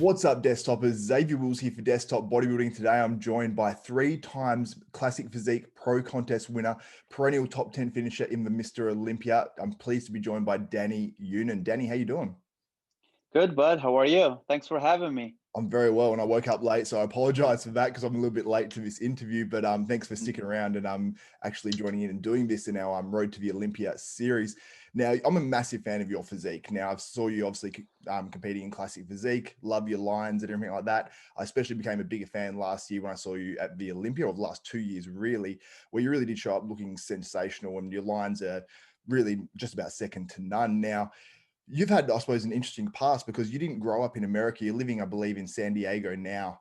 What's up, desktopers? Xavier Wills here for Desktop Bodybuilding. Today, I'm joined by 3 times Classic Physique Pro Contest winner, perennial top 10 finisher in the Mr. Olympia. I'm pleased to be joined by Dani Younan. Dani, how you doing? Good, bud. How are you? Thanks for having me. I'm very well, and I woke up late, so I apologize for that because I'm a little bit late to this interview. But thanks for sticking around and actually joining in and doing this in our Road to the Olympia series. Now, I'm a massive fan of your physique. Now, I saw you obviously competing in Classic Physique, love your lines and everything like that. I especially became a bigger fan last year when I saw you at the Olympia, or the last 2 years, really, where you really did show up looking sensational, and your lines are really just about second to none. Now, you've had, I suppose, an interesting past because you didn't grow up in America. You're living, I believe, in San Diego now.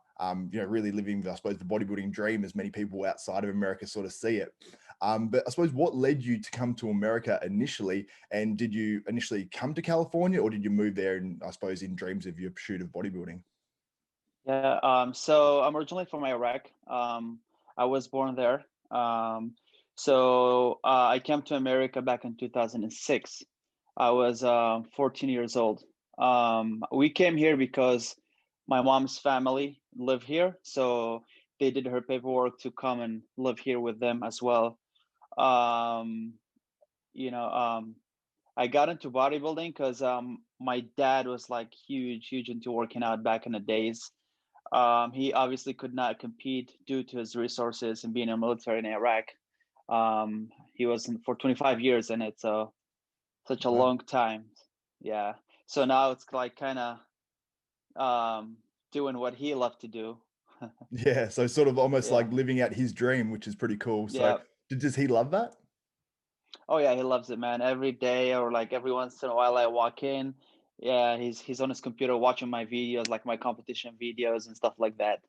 Really living, I suppose, the bodybuilding dream as many people outside of America sort of see it. But I suppose what led you to come to America initially? And did you initially come to California, or did you move there, and I suppose, in dreams of your pursuit of bodybuilding? Yeah, so I'm originally from Iraq. I was born there. I came to America back in 2006. I was 14 years old. We came here because my mom's family live here, so they did her paperwork to come and live here with them as well. Um, you know, I got into bodybuilding because my dad was like huge into working out back in the days. He obviously could not compete due to his resources and being in the military in Iraq. He was in for 25 years, and it's such a Wow. long time. Yeah. So now it's like kind of doing what he loved to do. Yeah, so sort of almost Yeah. like living out his dream, which is pretty cool. So Yeah. does he love that? Oh yeah, he loves it, man. Every day or like every once in a while I walk in. Yeah, he's on his computer watching my videos, like my competition videos and stuff like that.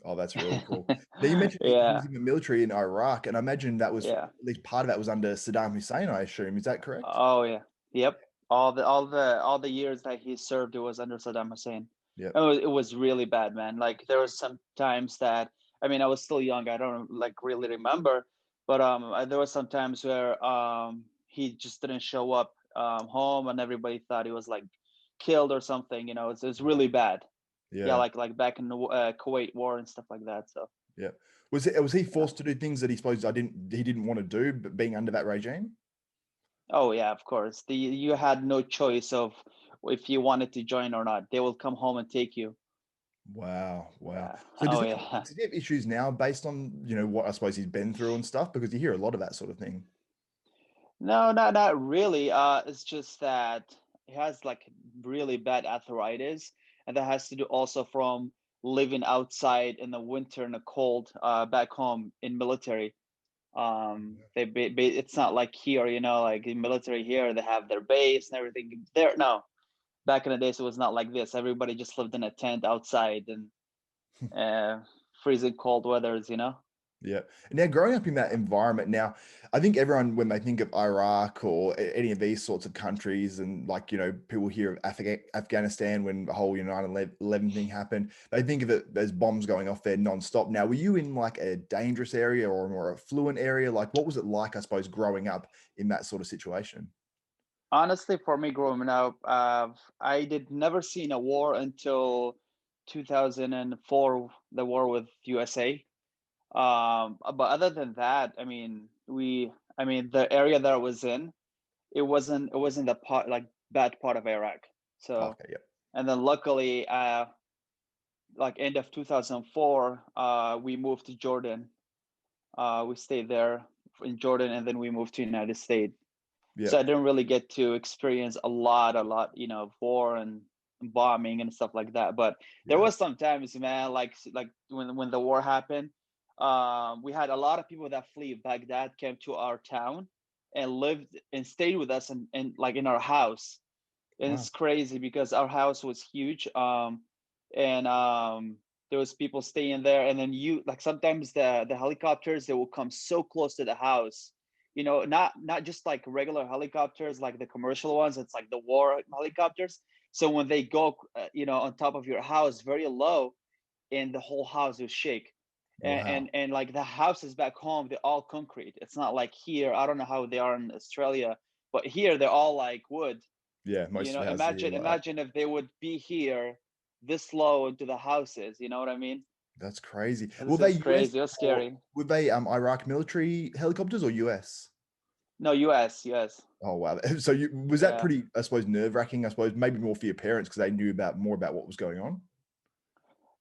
Oh, that's really cool. Now, you mentioned he Yeah. was in the military in Iraq, and I imagine that was, Yeah. at least part of that was under Saddam Hussein, I assume. Is that correct? Oh yeah. Yep. All the years that he served, it was under Saddam Hussein. Yep. It was really bad, man. Like there was some times that I mean I was still young. I don't like really remember, but there was some times where he just didn't show up home, and everybody thought he was like killed or something. It's really bad. Yeah, Yeah. like back in the Kuwait war and stuff like that. So Yeah. Was he yeah. forced to do things that he didn't want to do, but being under that regime? Oh yeah, of course. You had no choice of if you wanted to join or not. They will come home and take you. Wow. Wow. Yeah. So Oh yeah. does he have issues now based on, what I suppose he's been through and stuff? Because you hear a lot of that sort of thing. No, not really. It's just that he has like really bad arthritis, and that has to do also from living outside in the winter and the cold, back home in military. It's not like here, like in military here, they have their base and everything. There, no. Back in the days, it was not like this. Everybody just lived in a tent outside and uh, freezing cold weathers. Yeah. Now, growing up in that environment, now, I think everyone, when they think of Iraq or any of these sorts of countries, and like, people hear of Afghanistan when the whole 9/11 thing happened, they think of it as bombs going off there nonstop. Now, were you in like a dangerous area or a more affluent area? Like, what was it like, I suppose, growing up in that sort of situation? Honestly, for me growing up, I did never seen a war until 2004, the war with USA. But other than that, I mean, the area that I was in, it wasn't the part like bad part of Iraq. So, Okay. Yeah. and then luckily, like end of 2004, we moved to Jordan. We stayed there in Jordan, and then we moved to United States. Yeah. So I didn't really get to experience a lot, of war and bombing and stuff like that. But there Yeah. was some times, man, like when the war happened, we had a lot of people that flee Baghdad came to our town and lived and stayed with us and like in our house. And Wow. it's crazy because our house was huge. And there was people staying there, and then you like sometimes the helicopters, they will come so close to the house, not just like regular helicopters like the commercial ones. It's like the war helicopters. So when they go on top of your house very low, and the whole house will shake. and Wow. and, and like the houses back home, they're all concrete. It's not like here. I don't know how they are in Australia, but here they're all like wood. Yeah. Most of the houses here Imagine are like that. imagine if they would be here this low into the houses. You know what I mean? That's crazy. Were This they is US crazy. It was or scary. were they Iraq military helicopters or US? No, US, US. Oh wow! So was that Yeah. pretty? I suppose nerve-wracking. I suppose maybe more for your parents because they knew more about what was going on.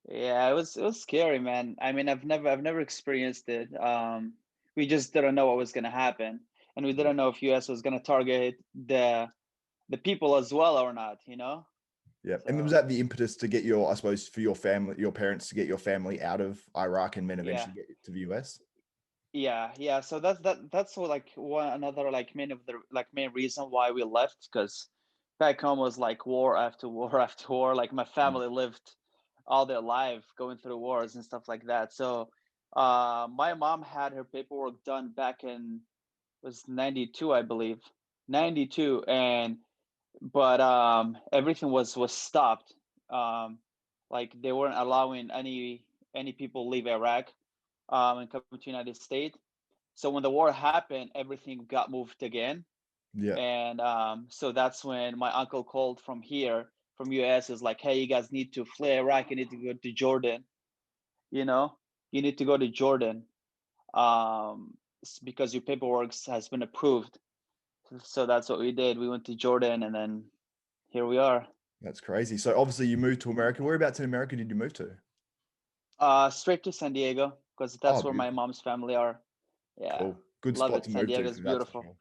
Yeah, it was scary, man. I mean, I've never experienced it. We just didn't know what was gonna happen, and we didn't know if US was gonna target the people as well or not, you know? Yeah, and was So that the impetus to get I suppose, for your family, your parents to get your family out of Iraq and then yeah, eventually get to the US? yeah. So that's what, like, one another, like, main reason why we left, because back home was like war after war after war. Like, my Mm. family lived all their life going through wars and stuff like that. So my mom had her paperwork done back in, was 92, I believe. 92. And but everything was stopped. um like, they weren't allowing any people leave Iraq and come to United States. So when the war happened, everything got moved again. Yeah, And so that's when my uncle called from here, from US, is like, hey, you guys need to flee Iraq, you need to go to Jordan, you know, you need to go to Jordan, because your paperwork has been approved. So that's what we did. We went to Jordan, and then here we are. that's crazy. So obviously you moved to America. Whereabouts in America did you move to? Straight to San Diego, because Oh, that's where my beautiful. mom's family are. Yeah, Cool. Good love spot it. to San move to Diego's for that's for beautiful. sure.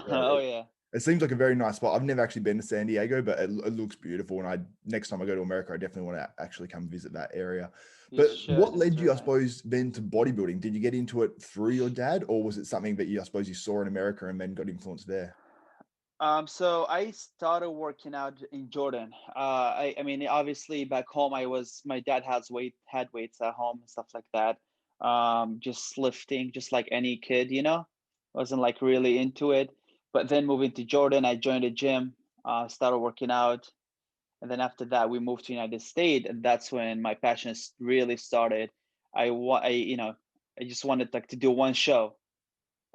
Yeah, Oh yeah, it seems like a very nice spot. I've never actually been to San Diego, but it looks beautiful. And next time I go to America, I definitely want to actually come visit that area. you But should. what It's led you, really I nice. suppose, then to bodybuilding? Did you get into it through your dad, or was it something that I suppose, you saw in America and then got influenced there? So I started working out in Jordan. I mean, obviously back home, my dad had weights at home and stuff like that. Just lifting, just like any kid, wasn't like really into it. But then moving to Jordan, I joined a gym, started working out, and then after that, we moved to United States, and that's when my passion really started. I just wanted, like, to do one show.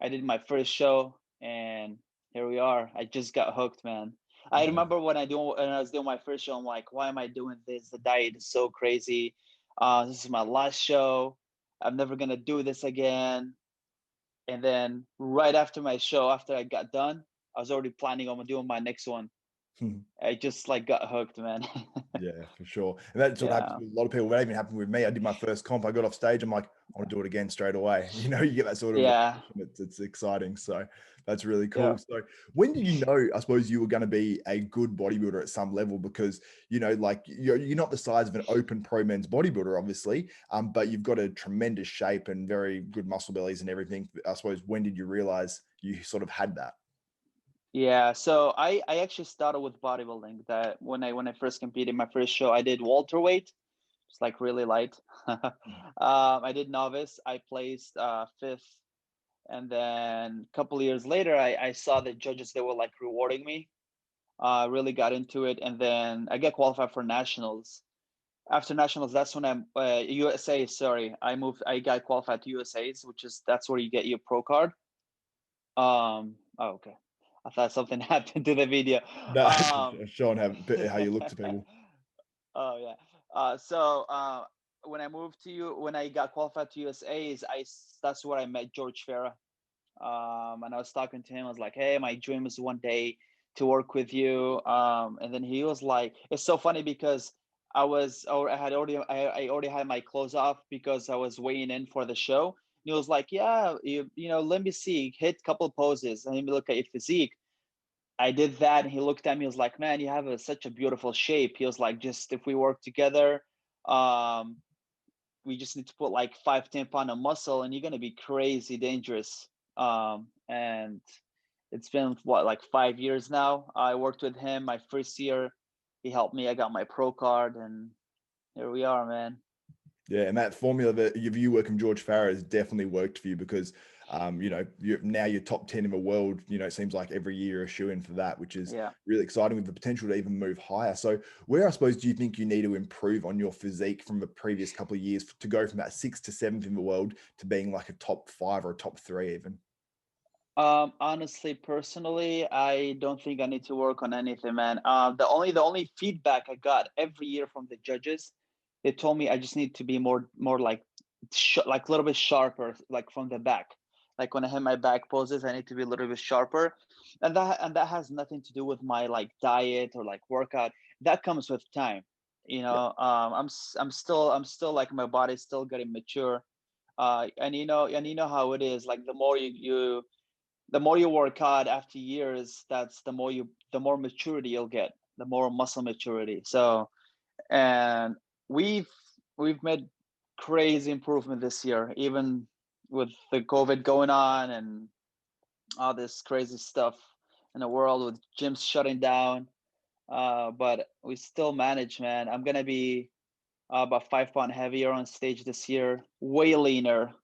I did my first show, and here we are. I just got hooked, man. I Yeah. remember when I was doing my first show, I'm like, why am I doing this? The diet is so crazy. This is my last show. I'm never gonna do this again. And then right after my show, after I got done, I was already planning on doing my next one. I just, like, got hooked, man. Yeah, for sure. And that's what happens Yeah, with a lot of people. That even happened with me. I did my first comp. I got off stage. I'm like, I want to do it again straight away. You get that sort of yeah, rush, and it's exciting. So that's really yeah. cool. So when did you know, I suppose, you were going to be a good bodybuilder at some level? Because, like, you're not the size of an open pro men's bodybuilder, obviously, but you've got a tremendous shape and very good muscle bellies and everything. I suppose, when did you realize you sort of had that? Yeah, so I actually started with bodybuilding. That when I first competed, my first show, I did welterweight. It's like really light. I did novice. I placed fifth, and then a couple of years later, I saw the judges, they were like rewarding me. Really got into it, and then I get qualified for nationals. After nationals, that's when I'm USA. Sorry, I moved. I got qualified to USA's, that's where you get your pro card. Oh, okay. I thought something happened to the video. No, Um, showing how you look to people. oh yeah. So when I got qualified to USA's, that's where I met George Farah. And I was talking to him. I was like, "Hey, my dream is one day to work with you." And then he was like, "It's so funny because I already had my clothes off because I was weighing in for the show." And he was like, "Yeah, let me see, hit a couple poses and let me look at your physique." I did that, and he looked at me. He was like, "Man, you have such a beautiful shape." He was like, "Just if we work together, um, we just need to put like 5-10 pound of muscle, and you're gonna be crazy dangerous." And it's been what, like 5 years now. I worked with him my first year. He helped me. I got my pro card, and here we are, man. Yeah, and that formula that you work from George Farah has definitely worked for you because, now you're top 10 in the world. It seems like every year a shoe in for that, which is Yeah. really exciting with the potential to even move higher. So, where I suppose do you think you need to improve on your physique from the previous couple of years to go from that 6th to 7th in the world to being like a top 5 or a top 3 even? Honestly, personally, I don't think I need to work on anything, man. The only feedback I got every year from the judges, they told me I just need to be more like like a little bit sharper, like from the back. Like when I hit my back poses, I need to be a little bit sharper, and that has nothing to do with my like diet or like workout. That comes with time, you Yeah. know. I'm still like my body's still getting mature, and you know how it is. Like the more you work hard after years, that's the more maturity you'll get, the more muscle maturity. So, and we've we've made crazy improvement this year, even with the COVID going on and all this crazy stuff in the world with gyms shutting down. But we still manage, man. I'm gonna be about 5 pound heavier on stage this year, way leaner,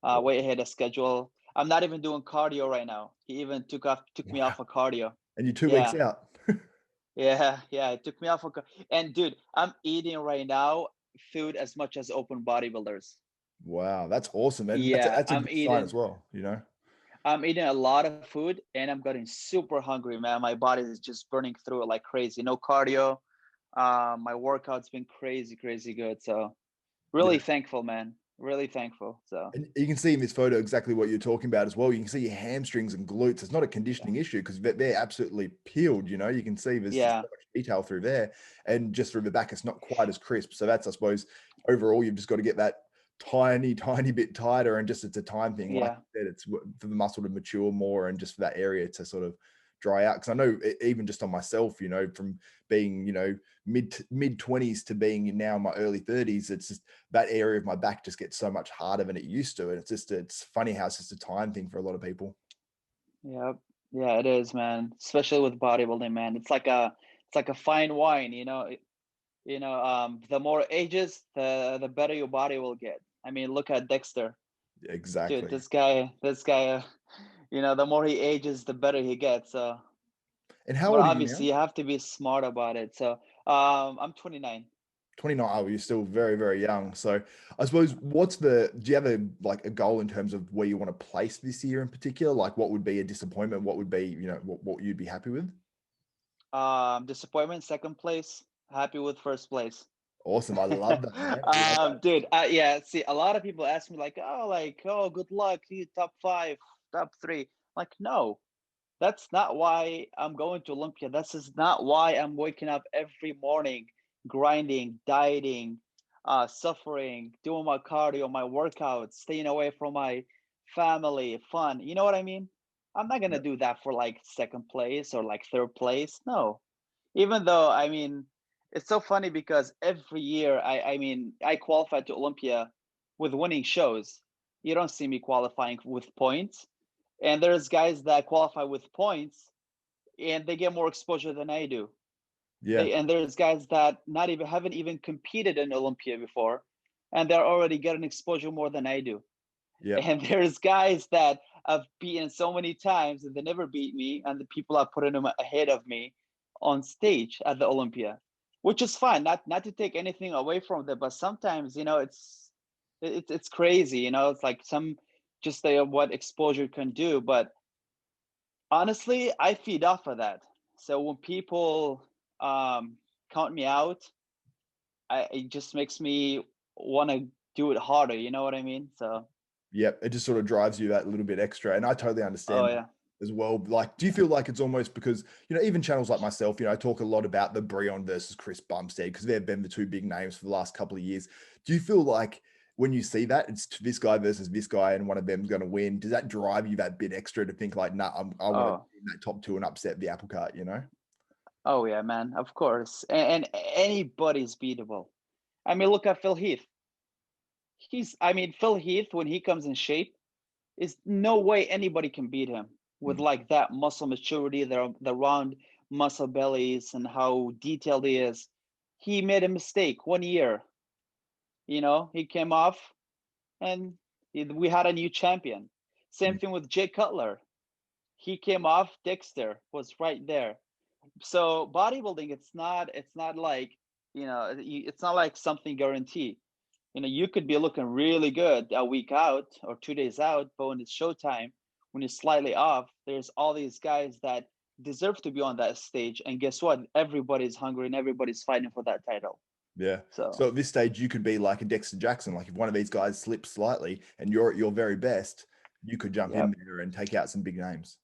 way ahead of schedule. I'm not even doing cardio right now. He even took me Wow. off of cardio. And you're 2 weeks Yeah, out. yeah. It took me off of and dude, I'm eating right now food as much as open bodybuilders. Wow, that's awesome, and Yeah, that's a good sign as well, you know? I'm eating a lot of food and I'm getting super hungry, man. My body is just burning through it like crazy. No cardio. My workout's been crazy, crazy good. So Yeah, really thankful, man. Really thankful. So and you can see in this photo exactly what you're talking about as well. You can see your hamstrings and glutes. It's not a conditioning issue because they're absolutely peeled, you know? You can see there's so yeah, much detail through there, and just through the back, it's not quite as crisp. So that's, I suppose, overall, you've just got to get that tiny, tiny bit tighter, and just it's a time thing. Like yeah, you said, it's for the muscle to mature more and just for that area to sort of dry out. Because I know even just on myself, you know, from being, you know, mid 20s to being now in my early 30s, it's just that area of my back just gets so much harder than it used to. And it's funny how it's just a time thing for a lot of people. yeah, yeah. It is, man. Especially with bodybuilding, man. It's like a fine wine, you know. The more ages, the better your body will get. I mean, look at Dexter, dude. Exactly. This guy. The more he ages, the better he gets. So, And how but old are you obviously, now? you have to be smart about it. So, I'm 29. 29. Oh, you're still very, very young. So I suppose do you have a goal in terms of where you want to place this year in particular? Like what would be a disappointment? What would be, you know, what you'd be happy with? Disappointment, second place. Happy with first place. Awesome. I love that, man. I love that. Dude, yeah. See, a lot of people ask me oh, good luck, you top five, top three. Like, no, that's not why I'm going to Olympia. This is not why I'm waking up every morning, grinding, dieting, suffering, doing my cardio, my workouts, staying away from my family, fun. You know what I mean? I'm not gonna Yeah. do that for like second place or like third place. No. Even though, I mean, it's so funny because every year I qualified to Olympia with winning shows. You don't see me qualifying with points. And there's guys that qualify with points and they get more exposure than I do. Yeah. And there's guys that not even haven't even competed in Olympia before, and they're already getting exposure more than I do. Yeah. And there's guys that I've beaten so many times and they never beat me, and the people are putting them ahead of me on stage at the Olympia, which is fine. Not to take anything away from them, but sometimes it's crazy. It's like some just what exposure can do. But honestly, I feed off of that. So when people um, count me out, it just makes me want to do it harder. You know what I mean? So, Yep, it just sort of drives you that little bit extra, and I totally oh understand that yeah, as well. Like, do you feel like it's almost because, you know, even channels like myself, you know, I talk a lot about the Breon versus Chris Bumstead because they've been the two big names for the last couple of years. Do you feel like when you see that it's this guy versus this guy and one of them's going to win, does that drive you that bit extra to think like, nah, I want to oh be in that top two and upset the apple cart, you know? oh yeah, man, of course. And anybody's beatable. I mean, look at Phil Heath. Phil Heath when he comes in shape, is no way anybody can beat him with Mm, like that muscle maturity, the round muscle bellies, and how detailed he is. He made a mistake 1 year. He came off, and we had a new champion. Same mm. thing with Jay Cutler. He came off. Dexter was right there. So bodybuilding, it's not like it's not like something guaranteed. You could be looking really good a week out or 2 days out, but when it's showtime, when you're slightly off, there's all these guys that deserve to be on that stage. And guess what? Everybody's hungry and everybody's fighting for that title. Yeah. So So at this stage, you could be like a Dexter Jackson. Like if one of these guys slips slightly and you're at your very best, you could jump yeah. in there and take out some big names.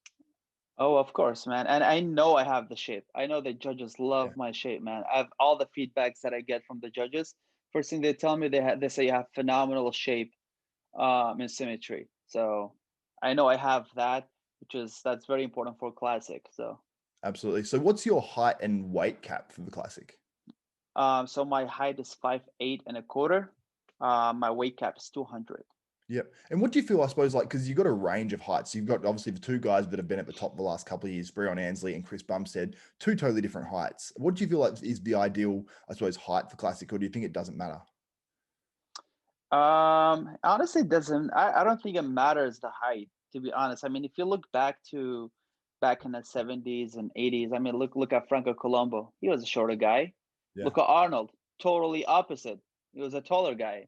Oh, of course, man. And I know I have the shape. I know the judges Yeah. love my shape, man. I have all the feedbacks that I get from the judges. First thing they tell me, they say you have phenomenal shape, and symmetry. So I know I have that, that's very important for classic. So Absolutely. So what's your height and weight cap for the classic? so my height is 5'8.25". My weight cap is 200. Yep. And what do you feel, I suppose, like, because you've got a range of heights. You've got obviously the two guys that have been at the top the last couple of years, Breon Ansley and Chris Bumstead, two totally different heights. What do you feel like is the ideal, I suppose, height for classic, or do you think it doesn't matter? Honestly, it doesn't. I don't think it matters the height, to be honest. I mean, if you look back in the 70s and 80s, I mean, look at Franco Colombo. He was a shorter guy. Yeah. Look at Arnold, totally opposite. He was a taller guy.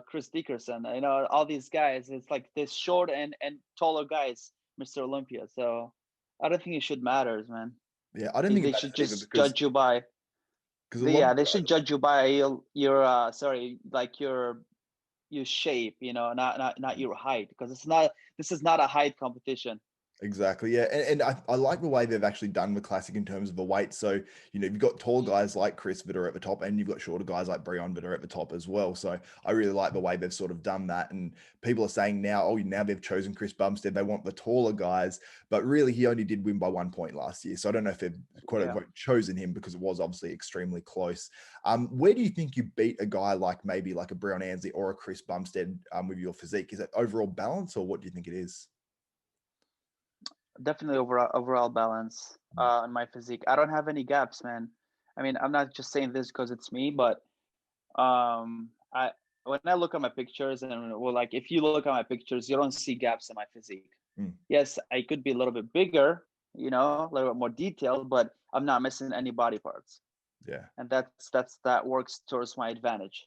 Chris Dickerson, all these guys. It's like this short and taller guys, Mr. Olympia. So I don't think it should matter, man. Yeah. I don't think it They matters should either just because judge you by a lot of they should guys, judge you by your sorry, like your shape, not your height, because this is not a height competition. exactly. Yeah. And I like the way they've actually done the classic in terms of the weight. So, you've got tall guys like Chris that are at the top, and you've got shorter guys like Breon that are at the top as well. So I really like the way they've sort of done that. And people are saying now, oh, now they've chosen Chris Bumstead. They want the taller guys, but really he only did win by 1 point last year. So I don't know if they've quote Yeah. unquote chosen him because it was obviously extremely close. Where do you think you beat a guy like maybe like a Breon Ansley or a Chris Bumstead with your physique? Is it overall balance, or what do you think it is? Definitely overall balance in my physique. I don't have any gaps, man. I mean, I'm not just saying this because it's me, but I when I look at my pictures, and well, like if you look at my pictures, you don't see gaps in my physique. Mm, Yes, I could be a little bit bigger, a little bit more detailed, but I'm not missing any body parts, yeah. and that works towards my advantage.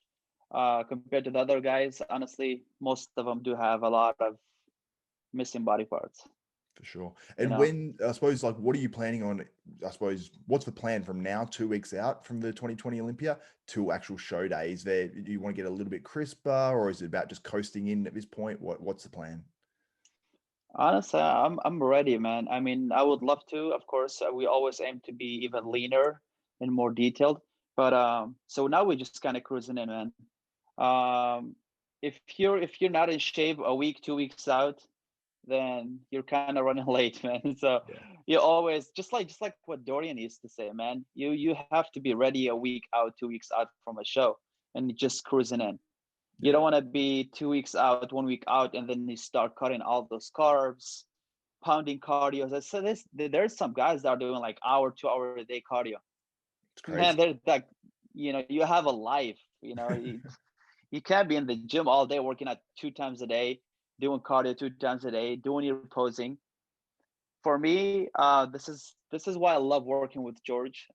Compared to the other guys, honestly, most of them do have a lot of missing body parts. For sure. You And know, when, I suppose, like, what are you planning on? I suppose, what's the plan from now, 2 weeks out from the 2020 Olympia to actual show days? There, do you want to get a little bit crisper, or is it about just coasting in at this point? What's the plan? honestly, I'm ready, man. I mean, I would love to. Of course, we always aim to be even leaner and more detailed. But so now we're just kind of cruising in, man. Um, if you're not in shape a week, 2 weeks out, then you're kind of running late, man. So Yeah, you always just like what Dorian used to say, man. You have to be ready a week out, 2 weeks out from a show, and just cruising in. You yeah, don't want to be 2 weeks out, 1 week out, and then you start cutting all those carbs, pounding cardio. So there's some guys that are doing like hour, 2 hour a day cardio. it's Man, crazy. they're like, you have a life. You can't be in the gym all day working out 2 times a day, doing cardio 2 times a day, doing your posing. For me, this is why I love working with George.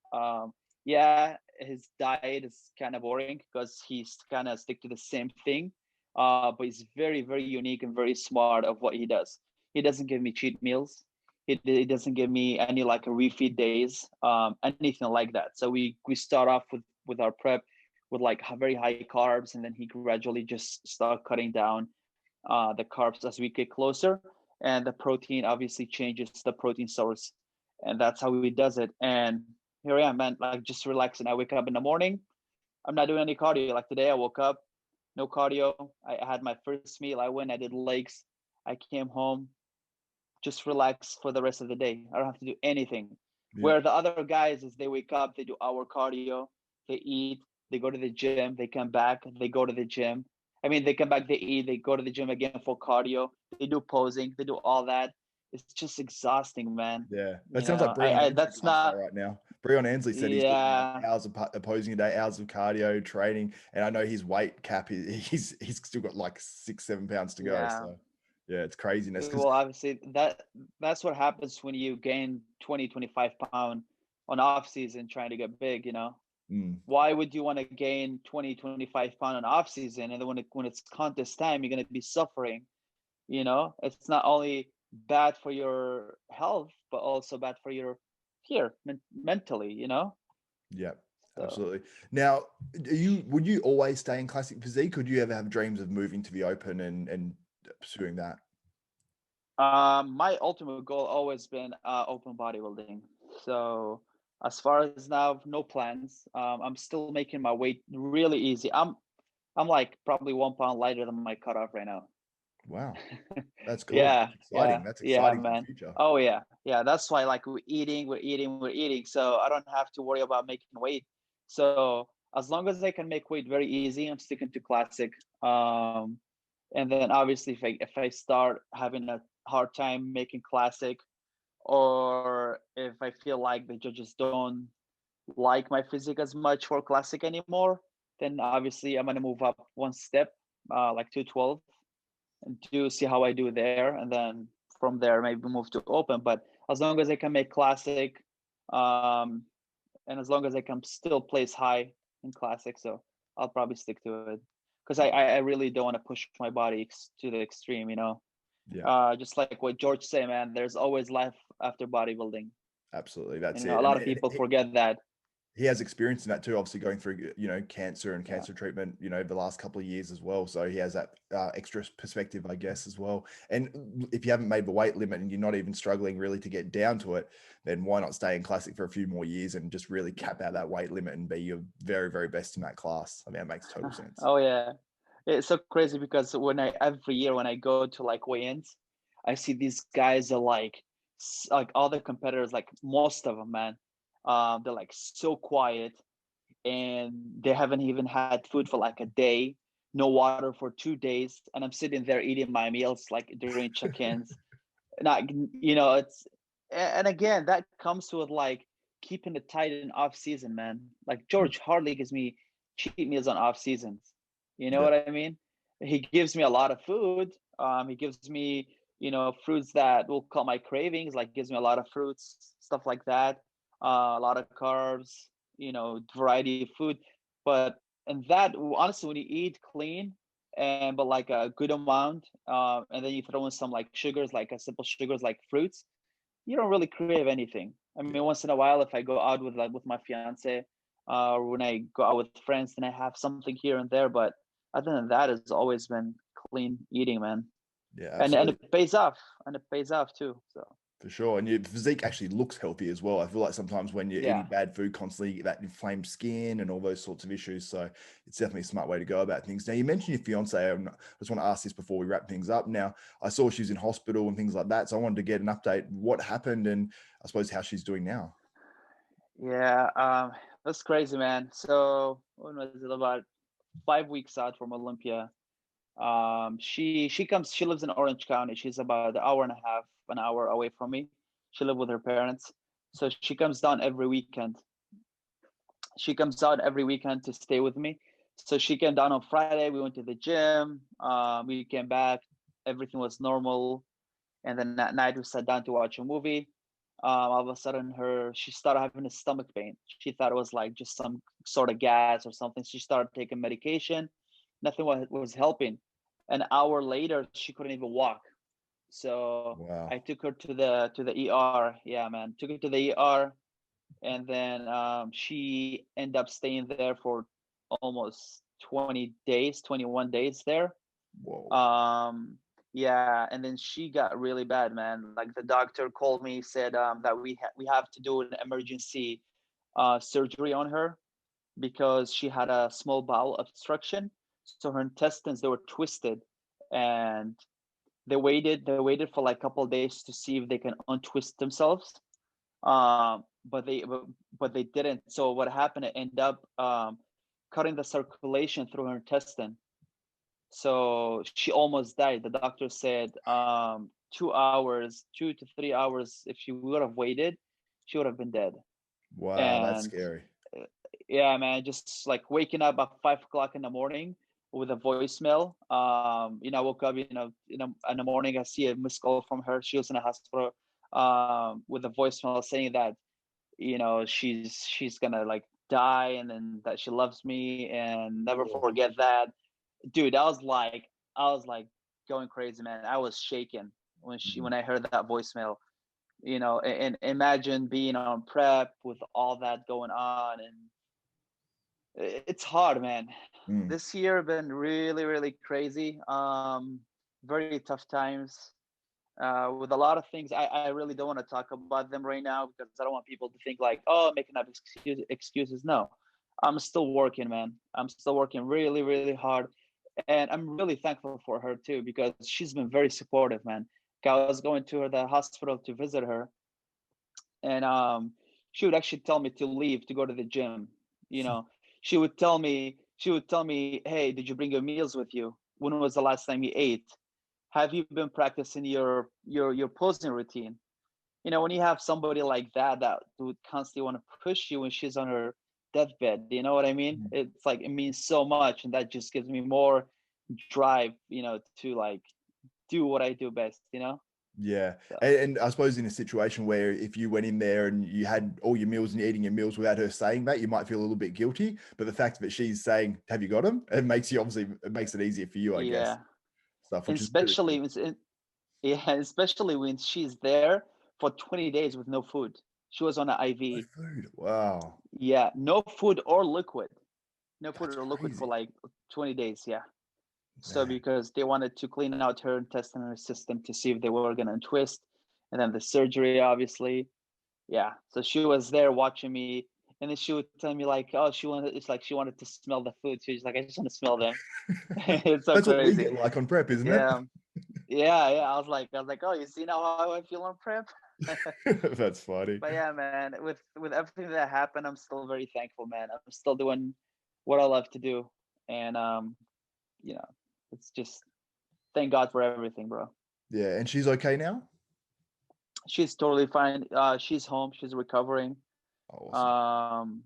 Yeah, his diet is kind of boring because he's kind of stick to the same thing. But he's very, very unique and very smart of what he does. He doesn't give me cheat meals. He doesn't give me any like a refeed days, anything like that. So we start off with our prep with like very high carbs, and then he gradually just start cutting down the carbs as we get closer, and the protein obviously changes the protein source, and that's how he does it. And here I am, man, like just relaxing. I wake up in the morning, I'm not doing any cardio. Like today I woke up, no cardio. I had my first meal, I did legs, I came home, just relax for the rest of the day. I don't have to do anything. Yeah, Where the other guys is they wake up, they do hour cardio, they eat, they go to the gym, they come back, they go to the gym. I mean, they come back, they eat, they go to the gym again for cardio, they do posing, they do all that. It's just exhausting, man. yeah. That You sounds like know, Breon I Ansley's that's lifestyle not, right now. Breon Ansley said he's doing like yeah, hours of opposing a day, hours of cardio training, and I know his weight cap. He's still got like 6, 7 pounds to go. yeah. So yeah, it's craziness because Well, obviously that's what happens when you gain 20, 25 pound on off season trying to get big, why would you want to gain 20, 25 pound on off season, and then when it's contest time, you're going to be suffering? It's not only bad for your health, but also bad for your mentally, you know? Yeah, So absolutely. Now, would you always stay in classic physique, or do you ever have dreams of moving to the open and pursuing that? my ultimate goal always been open bodybuilding. So as far as now, no plans. I'm still making my weight really easy. I'm like probably 1 pound lighter than my cutoff right now. Wow, that's cool. Yeah, That's yeah, exciting. That's yeah, exciting for the man. future. Oh yeah, yeah. That's why like we're eating. So I don't have to worry about making weight. So as long as I can make weight very easy, I'm sticking to classic. And then obviously if I start having a hard time making classic, or if I feel like the judges don't like my physique as much for classic anymore, then obviously I'm gonna move up one step, like 212, and do see how I do there, and then from there maybe move to open. But as long as I can make classic, um, and as long as I can still place high in classic, so I'll probably stick to it because I really don't want to push my body to the extreme, you know. Yeah, Just like what George say, man, there's always life after bodybuilding. absolutely. That's You know, it. a lot And of people forget that. he has experience in that too, obviously going through, cancer and Yeah. cancer treatment, the last couple of years as well. So he has that extra perspective, I guess, as well. And if you haven't made the weight limit and you're not even struggling really to get down to it, then why not stay in classic for a few more years and just really cap out that weight limit and be your very, very best in that class? I mean, that makes total sense. Oh yeah, it's so crazy because every year when I go to like weigh-ins, I see these guys are like like all the competitors, like most of them, man. They're like so quiet, and they haven't even had food for like a day, no water for 2 days, and I'm sitting there eating my meals like during check-ins. Not, you know, and again that comes with like keeping it tight in off season, man. Like George hardly gives me cheat meals on off seasons. You know Yeah. what I mean? He gives me a lot of food. He gives me, fruits that will calm my cravings. Like gives me a lot of fruits, stuff like that. A lot of carbs. Variety of food. But and that honestly, when you eat clean and but like a good amount, and then you throw in some like sugars, like a simple sugars like fruits, you don't really crave anything. I mean, Yeah. once in a while, if I go out with my fiance, or when I go out with friends, then I have something here and there. But other than that, it's always been clean eating, man. Yeah, And absolutely. it pays off, too. So For sure. And your physique actually looks healthy as well. I feel like sometimes when you're yeah, eating bad food constantly, you get that inflamed skin and all those sorts of issues. So it's definitely a smart way to go about things. Now, you mentioned your fiance. I just want to ask this before we wrap things up. Now, I saw she was in hospital and things like that. So I wanted to get an update. What happened and I suppose how she's doing now. yeah, that's crazy, man. So when was it? About 5 weeks out from Olympia. She lives in Orange County. She's about an hour and a half, an hour away from me. She lives with her parents. So she comes down every weekend. She comes out every weekend to stay with me. So she came down on Friday. We went to the gym. We came back. Everything was normal. And then that night we sat down to watch a movie. All of a sudden, she started having a stomach pain. She thought it was like just some sort of gas or something. She started taking medication. Nothing was helping. An hour later, she couldn't even walk. So I Wow. took her to the ER. Yeah, man, took her to the ER, and then she ended up staying there for almost 20 days, 21 days there. Whoa. Um, yeah, and then she got really bad, man. Like the doctor called me, said that we have to do an emergency surgery on her because she had a small bowel obstruction. So her intestines, they were twisted, and they waited for like a couple of days to see if they can untwist themselves. But they didn't. So what happened? It ended up cutting the circulation through her intestine. So she almost died. The doctor said 2 hours, 2 to 3 hours. If she would have waited, she would have been dead. Wow. That's And scary. uh, yeah, man, just like waking up at 5 o'clock in the morning with a voicemail. I woke up, in the morning, I see a missed call from her. She was in a hospital, with a voicemail saying that, she's gonna like die, and then that she loves me and never Whoa. forget that. Dude, I was like going crazy, man. I was shaking. when I heard that voicemail. And imagine being on prep with all that going on, and it's hard, man. Mm. This year been really, really crazy. Very tough times. With a lot of things, I really don't want to talk about them right now because I don't want people to think like, oh, making up excuses. No, I'm still working, man. I'm still working really, really hard. And I'm really thankful for her too, because she's been very supportive, man. I was going to the hospital to visit her, and she would actually tell me to leave to go to the gym. You know, she would tell me, hey, did you bring your meals with you? When was the last time you ate? Have you been practicing your posing routine? When you have somebody like that would constantly want to push you when she's on her deathbed, you know what I mean? Mm. It's like, it means so much, and that just gives me more drive, to like do what I do best. Yeah. So And I suppose in a situation where if you went in there and you had all your meals and you're eating your meals without her saying that, you might feel a little bit guilty. But the fact that she's saying, have you got them? It makes it makes it easier for you, I guess. yeah, Stuff, and which is really cool. yeah, especially when she's there for 20 days with no food. She was on an No IV. food. Wow. Yeah, no food or liquid. No food That's or liquid for crazy. like 20 days. Yeah. So Man. because they wanted to clean out her intestinal system to see if they were gonna twist, and then the surgery, obviously. Yeah. So she was there watching me, and then she would tell me like, "Oh, she wanted to smell the food. She's like, I just want to smell them." It's so That's what we crazy. get like on prep, isn't it? Yeah. Yeah. Yeah. I was like, oh, you see now how I feel on prep. That's funny. But yeah, man, with everything that happened, I'm still very thankful, man. I'm still doing what I love to do, and you know, it's just thank God for everything, bro. Yeah. And she's okay now? She's totally fine. She's home. She's recovering. Oh, awesome. Um,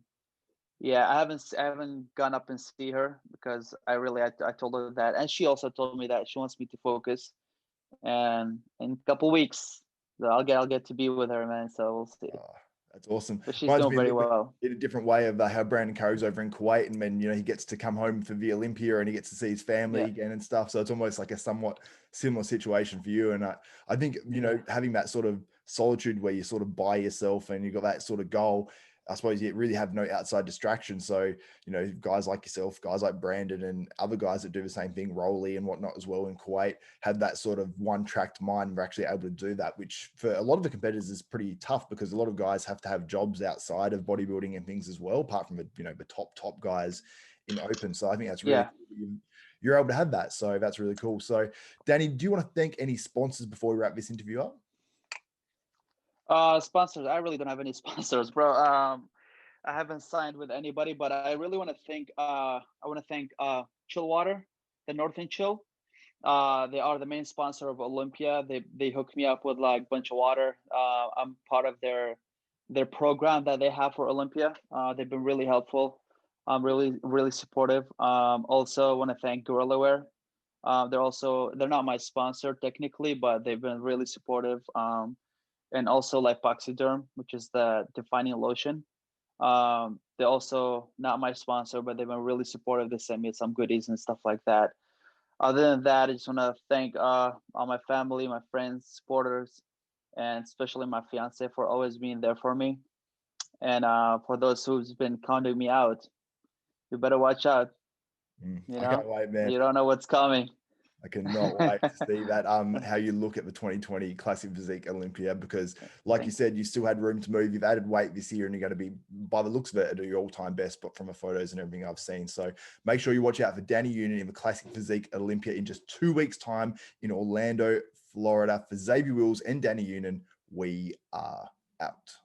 yeah, I haven't gone up and see her because I told her that, and she also told me that she wants me to focus. And in a couple weeks, I'll get to be with her, man. So we'll see. Oh, that's awesome. But she's Reminds doing me a very little bit well. in a different way of how Brandon Curry's over in Kuwait, and then he gets to come home for the Olympia and he gets to see his family Yeah, again and stuff. So it's almost like a somewhat similar situation for you. And I think yeah, having that sort of solitude where you're sort of by yourself and you've got that sort of goal. I suppose you really have no outside distraction. So, guys like yourself, guys like Brandon and other guys that do the same thing, Rolly and whatnot as well in Kuwait, had that sort of one-tracked mind and were actually able to do that, which for a lot of the competitors is pretty tough because a lot of guys have to have jobs outside of bodybuilding and things as well, apart from the top guys in open. So I think that's really yeah. cool that you're able to have that. So that's really cool. So Danny, do you want to thank any sponsors before we wrap this interview up? Sponsors. I really don't have any sponsors, bro. I haven't signed with anybody, but I really want to thank Chillwater, the Northern Chill. They are the main sponsor of Olympia. They hooked me up with like a bunch of water. I'm part of their program that they have for Olympia. They've been really helpful. Really really supportive. Also want to thank Gorilla Wear. They're not my sponsor technically, but they've been really supportive. And also Lipoxyderm, which is the defining lotion. They're also not my sponsor, but they've been really supportive. They sent me some goodies and stuff like that. Other than that, I just want to thank all my family, my friends, supporters, and especially my fiance for always being there for me. And for those who's been counting me out, you better watch out. I can't wait, man. You don't know what's coming. I cannot wait to see that. How you look at the 2020 Classic Physique Olympia, because like you Thanks. said, you still had room to move. You've added weight this year and you're going to be, by the looks of it, at your all-time best, but from the photos and everything I've seen. So make sure you watch out for Dani Younan in the Classic Physique Olympia in just 2 weeks' time in Orlando, Florida. For Xavier Wills and Dani Younan, we are out.